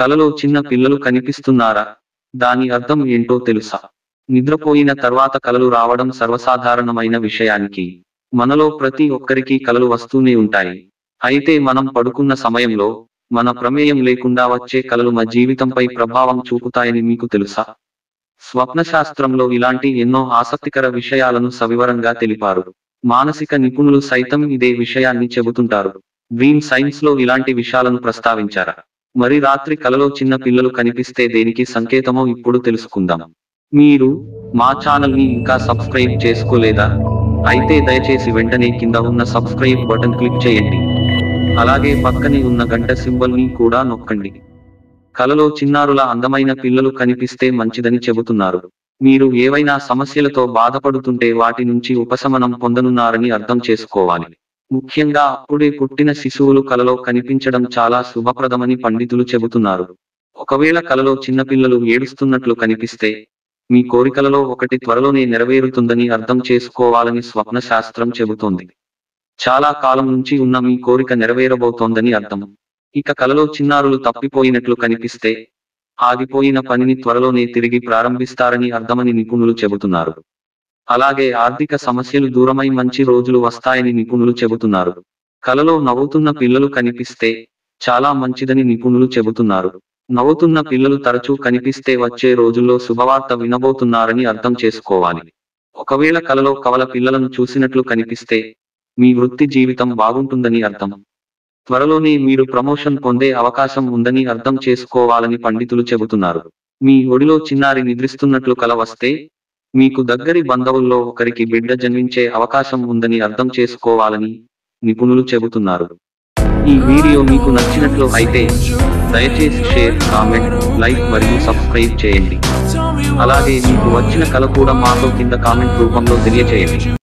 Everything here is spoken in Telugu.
కలలో చిన్న పిల్లలు కనిపిస్తున్నారా? దాని అర్థం ఏంటో తెలుసా? నిద్రపోయిన తర్వాత కలలు రావడం సర్వసాధారణమైన విషయానికి మనలో ప్రతి ఒక్కరికి కలలు వస్తూనే ఉంటాయి. అయితే మనం పడుకున్న సమయంలో మన ప్రమేయం లేకుండా వచ్చే కలలు మన జీవితంపై ప్రభావం చూపుతాయని మీకు తెలుసా? స్వప్నశాస్త్రంలో ఇలాంటి ఎన్నో ఆసక్తికర విషయాలను సవివరంగా తెలిపారు. మానసిక నిపుణులు సైతం ఇదే విషయాన్ని చెబుతుంటారు. డ్రీమ్ సైన్స్ లో ఇలాంటి విషయాలను ప్రస్తావించారా? మరి రాత్రి కలలో చిన్న పిల్లలు కనిపిస్తే దేనికి సంకేతమో ఇప్పుడు తెలుసుకుందాం. మీరు మా ఛానల్ ని ఇంకా సబ్స్క్రైబ్ చేసుకోలేదా? అయితే దయచేసి వెంటనే కింద ఉన్న సబ్స్క్రైబ్ బటన్ క్లిక్ చేయండి. అలాగే పక్కనే ఉన్న గంట సింబల్ ని కూడా నొక్కండి. కలలో చిన్నారుల అందమైన పిల్లలు కనిపిస్తే మంచిదని చెబుతున్నారు. మీరు ఏవైనా సమస్యలతో బాధపడుతుంటే వాటి నుంచి ఉపశమనం పొందనున్నారని అర్థం చేసుకోవాలి. ముఖ్యంగా అప్పుడే పుట్టిన శిశువులు కలలో కనిపించడం చాలా శుభప్రదమని పండితులు చెబుతున్నారు. ఒకవేళ కలలో చిన్నపిల్లలు ఏడుస్తున్నట్లు కనిపిస్తే మీ కోరికలలో ఒకటి త్వరలోనే నెరవేరుతుందని అర్థం చేసుకోవాలని స్వప్న శాస్త్రం చెబుతోంది. చాలా కాలం నుంచి ఉన్న మీ కోరిక నెరవేరబోతోందని అర్థం. ఇక కలలో చిన్నారులు తప్పిపోయినట్లు కనిపిస్తే ఆగిపోయిన పనిని త్వరలోనే తిరిగి ప్రారంభిస్తారని అర్థమని నిపుణులు చెబుతున్నారు. అలాగే ఆర్థిక సమస్యలు దూరమై మంచి రోజులు వస్తాయని నిపుణులు చెబుతున్నారు. కలలో నవ్వుతున్న పిల్లలు కనిపిస్తే చాలా మంచిదని నిపుణులు చెబుతున్నారు. నవ్వుతున్న పిల్లలు తరచూ కనిపిస్తే వచ్చే రోజుల్లో శుభవార్త వినబోతున్నారని అర్థం చేసుకోవాలి. ఒకవేళ కలలో కవల పిల్లలను చూసినట్లు కనిపిస్తే మీ వృత్తి జీవితం బాగుంటుందని అర్థం. త్వరలోనే మీరు ప్రమోషన్ పొందే అవకాశం ఉందని అర్థం చేసుకోవాలని పండితులు చెబుతున్నారు. మీ ఒడిలో చిన్నారి నిద్రిస్తున్నట్లు కల వస్తే మీకు దగ్గరి బంధువుల్లో ఒకరికి బిడ్డ జన్మించే అవకాశం ఉందని అర్థం చేసుకోవాలని నిపుణులు చెబుతున్నారు. ఈ వీడియో మీకు నచ్చినట్లు అయితే దయచేసి షేర్, కామెంట్, లైక్ మరియు సబ్స్క్రైబ్ చేయండి. అలాగే మీకు వచ్చిన కల కూడా మాతో కింద కామెంట్ రూపంలో తెలియచేయండి.